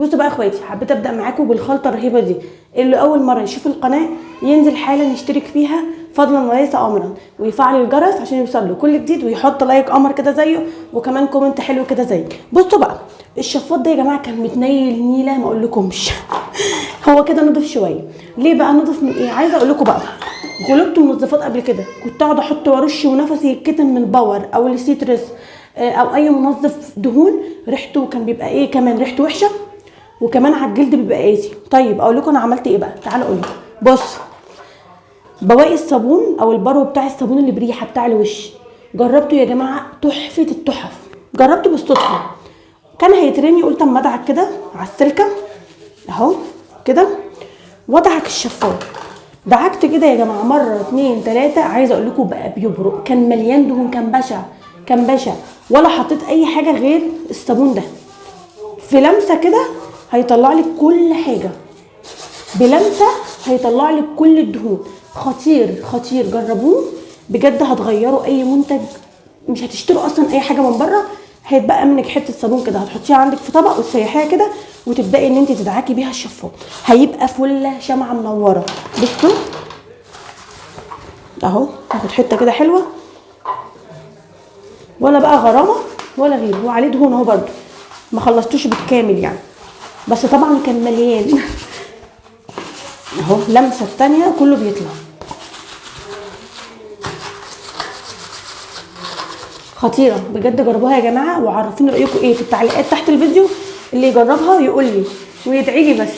بصوا بقى يا اخواتي، حبيت ابدا معاكم بالخلطه الرهيبه دي. اللي اول مره يشوف القناه ينزل حالا يشترك فيها فضلا وليس امرا، ويفعل الجرس عشان يوصل له كل جديد، ويحط لايك قمر كده زيه، وكمان كومنت حلو كده زي. بصوا بقى، الشفاط ده يا جماعه كان متنيل نيله ما اقولكمش. هو كده نضف شويه. ليه بقى نضف من ايه؟ عايزه اقول لكم بقى، غلبت منظفات قبل كده كنت اقعد احط وارش ونفسي يتكتم من باور او السيترس او اي منظف دهون، ريحته كان بيبقى ايه، كمان ريحته وحشه، وكمان على الجلد بيبقى قاسي. طيب اقول لكم انا عملت ايه بقى، تعالوا اقول لكم. بص، بواقي الصابون او البرو بتاع الصابون اللي بريحه بتاع الوش، جربته يا جماعه تحفه التحف. جربته بالصدفه، كان هيترمي، قلت اما ادعك كده على السلكه اهو كده، وادعك الشفاط. دعكت كده يا جماعه مره اتنين تلاته، عايزه اقول لكم بقى بيبرق، كان مليان دهون، كان بشع، كان بشع. ولا حطيت اي حاجه غير الصابون ده، في لمسه كده هيطلع لك كل حاجه، بلمسه هيطلع لك كل الدهون. خطير خطير، جربوه بجد، هتغيروا اي منتج، مش هتشتروا اصلا اي حاجه من بره. هيتبقى منك حته صابون كده هتحطيها عندك في طبق وتسيحيها كده، وتبداي ان انت تدعكي بيها الشفاط، هيبقى فله شمعه منوره. بصوا اهو، هاخد حته كده حلوه، ولا بقى غرامه ولا غيره، وعليه دهون اهو برده، ما خلصتوش بالكامل يعني، بس طبعا كان مليان. اهو لمسه الثانيه كله بيطلع. خطيره بجد، جربوها يا جماعه وعرفوني رايكم ايه في التعليقات تحت الفيديو. اللي يجربها يقول لي ويدعي لي. بس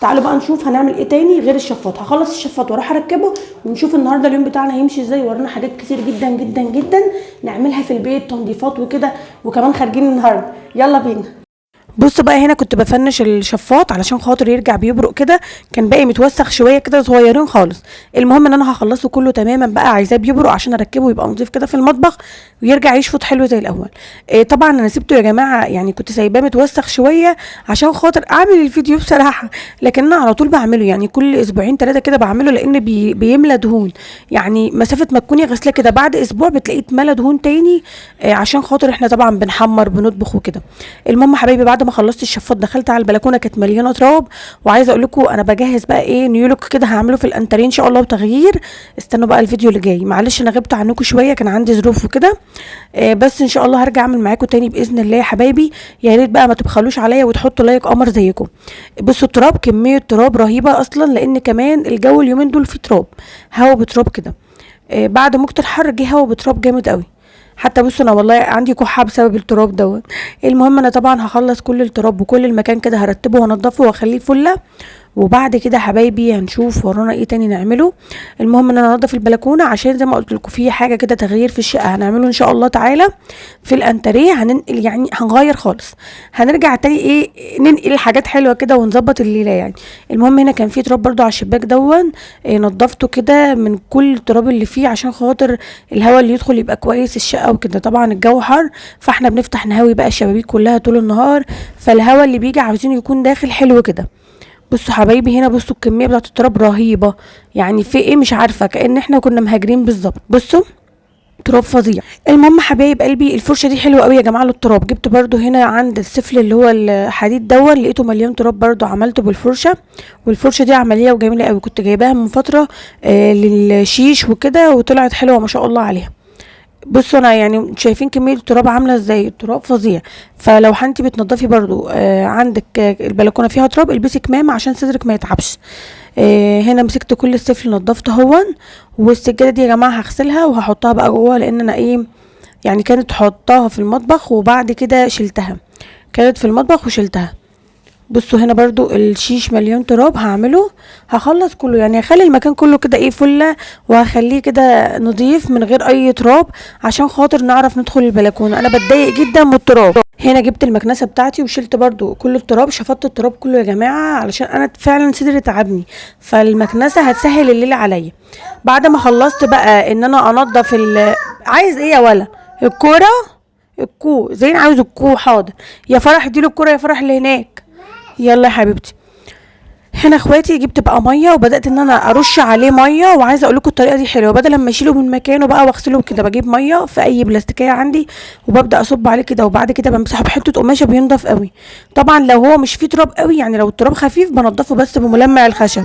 تعالوا بقى نشوف هنعمل ايه تاني غير الشفاط. هخلص الشفاط واروح اركبه، ونشوف النهارده اليوم بتاعنا هيمشي ازاي. ورانا حاجات كتير جدا جدا جدا نعملها في البيت، تنظيفات وكده، وكمان خارجين النهارده. يلا بينا. بصوا بقى، هنا كنت بفنش الشفاط علشان خاطر يرجع بيبرق كده، كان باقي متوسخ شويه كده صغيرين خالص. المهم ان انا هخلصه كله تماما بقى، عايزاه بيبرق عشان اركبه يبقى نظيف كده في المطبخ، ويرجع يشفط حلو زي الاول. طبعا انا سبته يا جماعه، يعني كنت سايباه متوسخ شويه عشان خاطر اعمل الفيديو بصراحه، لكن انا على طول بعمله، يعني كل اسبوعين ثلاثه كده بعمله، لان بيملى دهون. يعني مسافه ما تكوني غسلاه كده بعد اسبوع بتلاقيه اتملى دهون تاني، عشان خاطر احنا طبعا بنحمر بنطبخ وكده. المهم حبايبي، بعد ما خلصت الشفاط دخلت على البلكونه، كانت مليانه تراب. وعايزه اقول لكم انا بجهز بقى ايه نيولوك كده هعمله في الانتريه ان شاء الله وتغيير. استنوا بقى الفيديو اللي جاي، معلش انا غبت عنكم شويه، كان عندي ظروف وكده. بس ان شاء الله هرجع اعمل معاكم تاني باذن الله يا حبايبي. يا ريت بقى ما تبخلوش عليا وتحطوا لايك قمر زيكم. بصوا التراب، كميه تراب رهيبه اصلا، لان كمان الجو اليومين دول فيه تراب، هوا بتراب كده. بعد موجة الحر جه هوا بتراب جامد قوي. حتى بصوا انا والله عندي كحه بسبب التراب دوت. المهم انا طبعا هخلص كل التراب وكل المكان كده، هرتبه وانضفه واخليه فله. وبعد كده حبايبي هنشوف ورانا ايه تاني نعمله. المهم ان انا انضف البلكونه، عشان زي ما قلت لكم في حاجه كده تغيير في الشقه هنعمله ان شاء الله تعالى. في الانتريه هننقل، يعني هنغير خالص، هنرجع تاني ايه، ننقل حاجات حلوه كده ونظبط الليله يعني. المهم هنا كان في تراب برضو على الشباك دون، نضفته كده من كل التراب اللي فيه، عشان خاطر الهواء اللي يدخل يبقى كويس الشقه وكده. طبعا الجو حر، فاحنا بنفتح نهوي بقى الشبابيك كلها طول النهار، فالهواء اللي بيجي عاوزين يكون داخل حلو كده. بصوا حبايبي، هنا بصوا الكميه بتاعت التراب رهيبه، يعني في ايه مش عارفه، كأن احنا كنا مهاجرين بالظبط. بصوا تراب فظيع. المهم حبايب قلبي، الفرشه دي حلوه قوي يا جماعه للتراب. جبت برده هنا عند السفل اللي هو الحديد دون، لقيته مليان تراب برده، عملته بالفرشه. والفرشه دي عمليه وجميله قوي، كنت جايباها من فتره للشيش وكده، وطلعت حلوه ما شاء الله عليها. بصوا انا يعني شايفين كميه التراب عامله ازاي، التراب فظيع. فلو انتي بتنضفي برضو عندك البلكونه فيها تراب، البسي كمامه عشان صدرك ما يتعبش. هنا مسكت كل السفل نضفته هون. والسجاده دي يا جماعه هغسلها وهحطها بقى جوه، لان انا ايه يعني كانت حطاها في المطبخ وبعد كده شلتها، كانت في المطبخ وشلتها. بصوا هنا برضو الشيش مليون تراب، هعمله هخلص كله، يعني هخلي المكان كله كده ايه فله، وهخليه كده نظيف من غير اي تراب، عشان خاطر نعرف ندخل البلكونه. انا بتضايق جدا من التراب. هنا جبت المكنسه بتاعتي وشلت برضو كل التراب، شفطت التراب كله يا جماعه، علشان انا فعلا صدري تعبني، فالمكنسه هتسهل الليل عليا. بعد ما خلصت بقى ان انا انضف عايز ايه يا ولا الكوره؟ الكو زين عاوز الكو، حاضر يا فرح اديله الكوره، يا فرح اللي هناك. يلا يا حبيبتي. هنا اخواتي جبت بقى ميه وبدات ان انا ارش عليه ميه، وعايزه اقول لكم الطريقه دي حلوه، بدل لما اشيله من مكانه بقى واغسله كده بجيب ميه في اي بلاستيكيه عندي وببدا اصب عليه كده، وبعد كده بمسحه بحته قماشه بينضف قوي. طبعا لو هو مش فيه تراب قوي، يعني لو التراب خفيف بنضفه بس بملمع الخشب،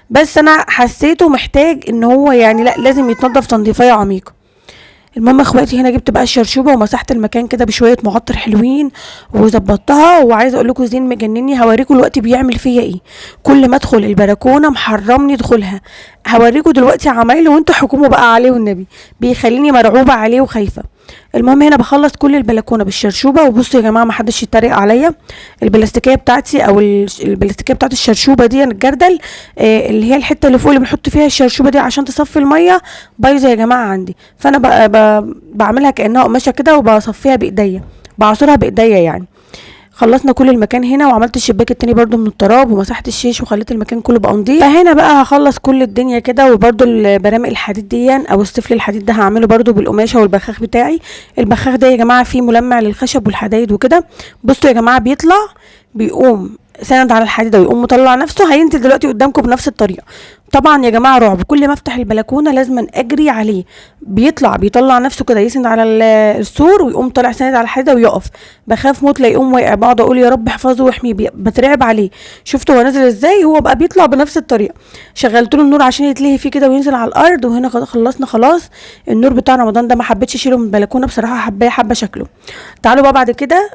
بس انا حسيته محتاج ان هو يعني لا لازم يتنضف تنظيفيه عميقه. المهم اخواتي هنا جبت بقى الشرشوبه ومسحت المكان كده بشويه معطر حلوين وظبطتها، وعايزه اقول لكم زين مجنني، هوريكم الوقت بيعمل فيا ايه. كل ما ادخل البلكونه محرمني ادخلها، هوريكم دلوقتي عمايله وانتوا حكموا بقى عليه والنبي، بيخليني مرعوبه عليه وخايفه. المهم هنا بخلص كل البلكونه بالشرشوبه، وبصوا يا جماعه ما حدش يتريق عليا، البلاستيكيه بتاعتي او البلاستيكيه بتاعت الشرشوبه دي الجردل، اللي هي الحته اللي فوق اللي بنحط فيها الشرشوبه دي عشان تصفي الميه، بايظه يا جماعه عندي، فانا بعملها كانها قماشه كده وبصفيها بايديا، بعصرها بايديا يعني. خلصنا كل المكان هنا، وعملت الشباك التاني برضو من التراب، ومسحت الشيش وخليت المكان كله بقى نضيف. فهنا بقى هخلص كل الدنيا كده، وبرضو البرامق الحديد دي او السفل الحديد ده هعمله برضو بالقماشه والبخاخ بتاعي. البخاخ ده يا جماعه فيه ملمع للخشب والحدايد وكده. بصوا يا جماعه بيطلع بيقوم ساند على الحديده ويقوم مطلع نفسه، هينزل دلوقتي قدامكم بنفس الطريقه. طبعا يا جماعه رعب، كل ما افتح البلكونه لازم اجري عليه، بيطلع نفسه كده يسند على السور ويقوم طالع ساند على الحديده ويقف. بخاف موت لا يقوم واقع، بقعد اقول يا رب احفظه واحميه، بترعب عليه. شفتوا هو نازل ازاي، هو بقى بيطلع بنفس الطريقه. شغلت له النور عشان يتلهي فيه كده وينزل على الارض. وهنا خلصنا خلاص النور بتاع رمضان ده، ما حبيتش اشيله من البلكونه بصراحه، حابه شكله. تعالوا بقى بعد كده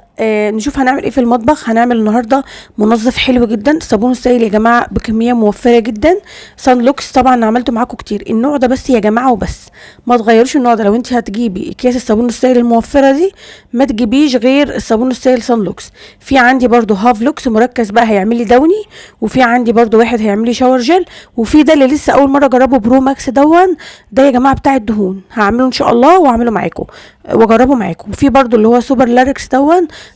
نشوف هنعمل ايه في المطبخ. هنعمل النهارده منظف حلو جدا، صابون السائل يا جماعه بكميه موفره جدا، سان لوكس. طبعا عملته معاكم كتير النوع ده بس يا جماعه وبس، ما تغيروش النوع ده. لو انت هتجيبي اكياس الصابون السائل الموفره دي ما تجيبيش غير الصابون السائل سان لوكس. في عندي برضو هاف لوكس مركز بقى هيعمل لي دوني، وفي عندي برضو واحد هيعمل لي شاور جل، وفي ده اللي لسه اول مره اجربه برو ماكس ده يا جماعه بتاع الدهون، هعمله ان شاء الله واعمله معاكم واجربه معاكم. وفي برضو اللي هو سوبر لاركس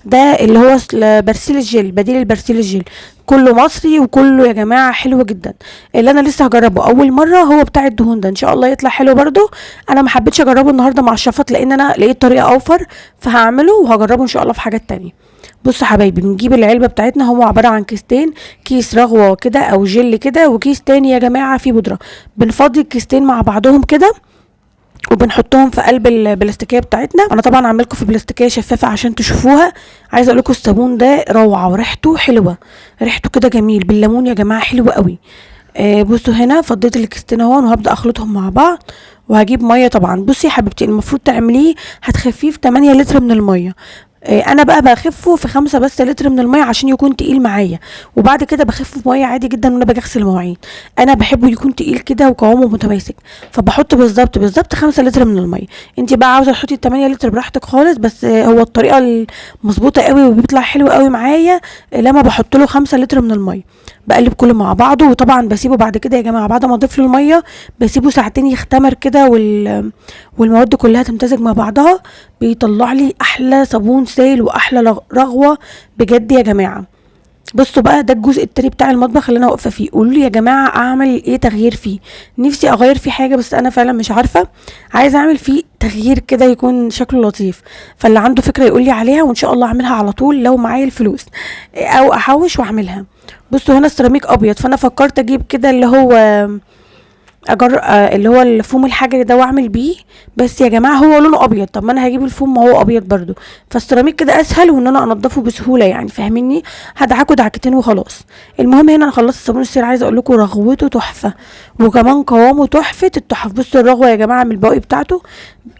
ده اللي هو برسيل الجل، بديل البرسيل الجل، كله مصري وكله يا جماعه حلو جدا. اللي انا لسه هجربه اول مره هو بتاع الدهون ده، ان شاء الله يطلع حلو برضو. انا ما حبيتش اجربه النهارده مع الشفط لان انا لقيت طريقه اوفر، فهعمله وهجربه ان شاء الله في حاجات تانية. بصوا حبايبي بنجيب العلبه بتاعتنا، هو عباره عن كيستين، كيس رغوه كده او جل كده، وكيس تاني يا جماعه فيه بودره. بنفضي الكيستين مع بعضهم كده وبنحطهم في قلب البلاستيكيه بتاعتنا. انا طبعا عامل لكم في بلاستيكيه شفافه عشان تشوفوها. عايزه اقول لكم الصابون ده روعه وريحته حلوه، ريحته كده جميل بالليمون يا جماعه، حلوه قوي. بصوا هنا فضيت الكيستين اهون وهبدا اخلطهم مع بعض، وهجيب ميه. طبعا بصي يا حبيبتي المفروض تعمليه هتخفيه في 8 لتر من الميه، انا بقى بخفه في 5 بس لتر من الميه عشان يكون تقيل معايا، وبعد كده بخفه في ميه عادي جدا وانا باجي اغسل المواعين. انا بحبه يكون تقيل كده وقوامه متماسك، فبحط بالظبط 5 لتر من الميه. انت بقى عاوزه تحطي 8 لتر براحتك خالص، بس هو الطريقه المظبوطه قوي وبيطلع حلو قوي معايا لما بحط له 5 لتر من الميه. بقلب كله مع بعضه، وطبعا بسيبه بعد كده يا جماعه بعد ما اضيف له الميه بسيبه ساعتين يختمر كده والمواد كلها تمتزج مع بعضها، بيطلع لي احلى صابون سائل واحلى رغوه بجد يا جماعه. بصوا بقى ده الجزء التاني بتاع المطبخ اللي انا واقفه فيه. قولوا لي يا جماعه اعمل ايه تغيير فيه، نفسي اغير فيه حاجه بس انا فعلا مش عارفه، عايزه اعمل فيه تغيير كده يكون شكله لطيف. فاللي عنده فكره يقول لي عليها وان شاء الله اعملها على طول لو معايا الفلوس، او احوش واعملها. بصوا هنا السيراميك ابيض، فانا فكرت اجيب كده اللي هو اللي هو الفوم الحجري ده واعمل بيه، بس يا جماعه هو لونه ابيض، طب ما انا هجيب الفوم ما هو ابيض برضو، فالسيراميك كده اسهل وان انا انضفه بسهوله يعني، فاهميني؟ هدعكه دعكتين وخلاص. المهم هنا انا خلصت الصابون السائل، عايزه اقول لكم رغوته تحفه وكمان قوامه تحفه التحف. بصوا الرغوه يا جماعه من البواقي بتاعته،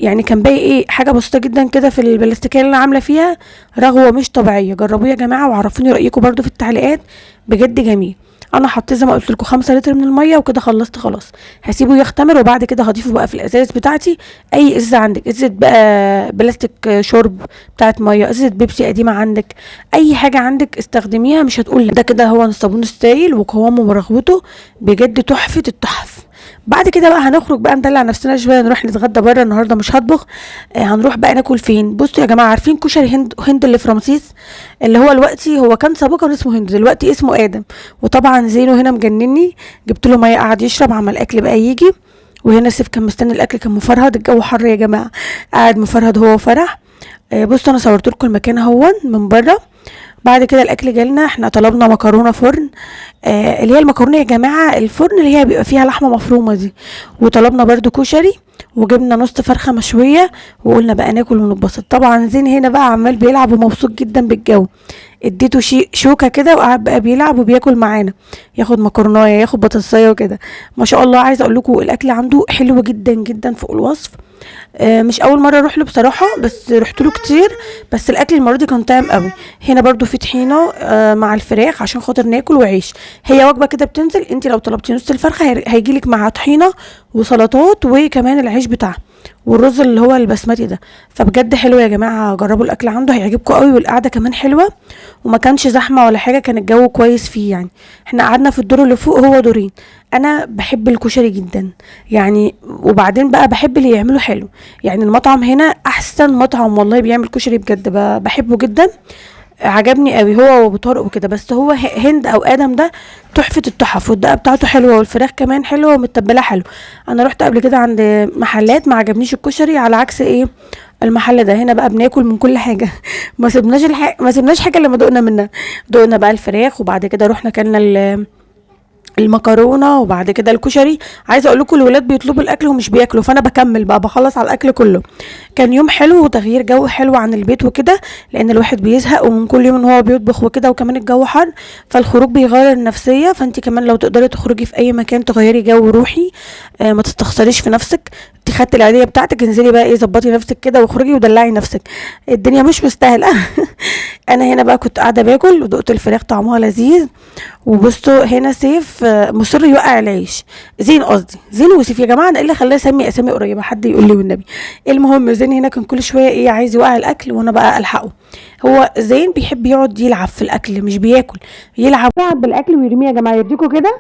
يعني كان باقي ايه حاجه بسيطه جدا كده في البلاستيكيه اللي انا عامله فيها، رغوه مش طبيعيه. جربوه يا جماعه وعرفوني رايكم برضو في التعليقات، بجد جميل. انا حطيت زي ما قلت لكم 5 لتر من الميه وكده خلصت خلاص، هسيبه يختمر وبعد كده هضيفه بقى في الازاز بتاعتي. اي ازازه عندك، ازازه بقى بلاستيك شرب بتاعت ميه، ازازه بيبسي قديمه عندك، اي حاجه عندك استخدميها مش هتقول ده. كده هو الصابون السائل وقوامه ورغوته بجد تحفه التحف. بعد كده بقى هنخرج بقى ندلع نفسنا شويه، نروح نتغدى بره، النهارده مش هطبخ. هنروح بقى ناكل فين؟ بصوا يا جماعه عارفين كشري هند اللي في رمسيس، اللي هو دلوقتي هو كان سابقا اسمه هند دلوقتي اسمه ادم. وطبعا زينو هنا مجنني، جبت له ميه قعد يشرب عمل الاكل بقى يجي. وهنا سيف كان مستني الاكل، كان مفرهد، الجو حر يا جماعه، قاعد مفرهد هو وفرح. بصوا انا صورت لكم المكان اهون من بره. بعد كده الاكل جالنا، احنا طلبنا مكرونه فرن، اللي هي المكرونه يا جماعه الفرن اللي هي بيبقى فيها لحمه مفرومه دي، وطلبنا برده كشري، وجبنا نص فرخه مشويه، وقلنا بقى ناكل ونتبسط. طبعا زين هنا بقى عمال بيلعب ومبسوط جدا بالجو، اديته شوكه كده وقعد بقى بيلعب وبياكل معانا، ياخد مكرونايه ياخد بطاطسايه وكده. ما شاء الله، عايزه اقول لكم الاكل عنده حلو جدا جدا فوق الوصف. مش اول مره اروح له بصراحه، بس رحت له كتير، بس الاكل المره دي كان طعم قوي. هنا برضو في طحينه مع الفراخ عشان خاطر ناكل، وعيش. هي وجبه كده بتنزل، انت لو طلبتي نص الفرخه هيجيلك معاها طحينه وسلطات وكمان العيش بتاعها والرز اللي هو البسمتي ده. فبجد حلو يا جماعه، جربوا الاكل عنده هيعجبكم قوي، والقعده كمان حلوه، وما كانش زحمه ولا حاجه، كان الجو كويس فيه يعني. احنا قعدنا في الدور اللي فوق، هو دورين. انا بحب الكشري جدا يعني، وبعدين بقى بحب اللي يعمله حلو يعني. المطعم هنا احسن مطعم والله بيعمل كشري بجد، بحبه جدا، عجبني قوي هو وابو طارق وكده. بس هو هند او ادم ده تحفه التحف، والدقه بتاعته حلوه، والفراخ كمان حلوه ومتبله حلو. انا رحت قبل كده عند محلات ما عجبنيش الكشري، على عكس ايه المحل ده. هنا بقى بناكل من كل حاجه ما سيبناش حاجه لما دقنا منها. دقنا بقى الفراخ، وبعد كده رحنا كلنا المكرونه، وبعد كده الكشري. عايزه اقول لكم الولاد بيطلبوا الاكل ومش بياكلوا، فانا بكمل بقى بخلص على الاكل كله. كان يوم حلو وتغيير جو حلو عن البيت وكده، لان الواحد بيزهق ومن كل يوم ان هو بيطبخ وكده، وكمان الجو حر، فالخروج بيغير النفسيه. فانت كمان لو تقدري تخرجي في اي مكان تغيري جو روحي، ما تستخسريش في نفسك. انت خدتي العيديه بتاعتك، انزلي بقى ايه ظبطي نفسك كده واخرجي ودلعي نفسك، الدنيا مش مستاهله. انا هنا بقى كنت قاعده باكل، ودقت الفراخ طعمها لذيذ. وبصوا هنا سيف مصر يوقع العيش، زين قصدي زين وسيف يا جماعه، انا ايه اللي خلاه اسمي اسامي قريبه، حد يقول لي والنبي. المهم زين هنا كان كل شويه ايه عايز يوقع الاكل، وانا بقى الحقه. هو زين بيحب يقعد يلعب في الاكل، مش بياكل، يلعب بالاكل ويرميه. يا جماعه يرضيكوا كده؟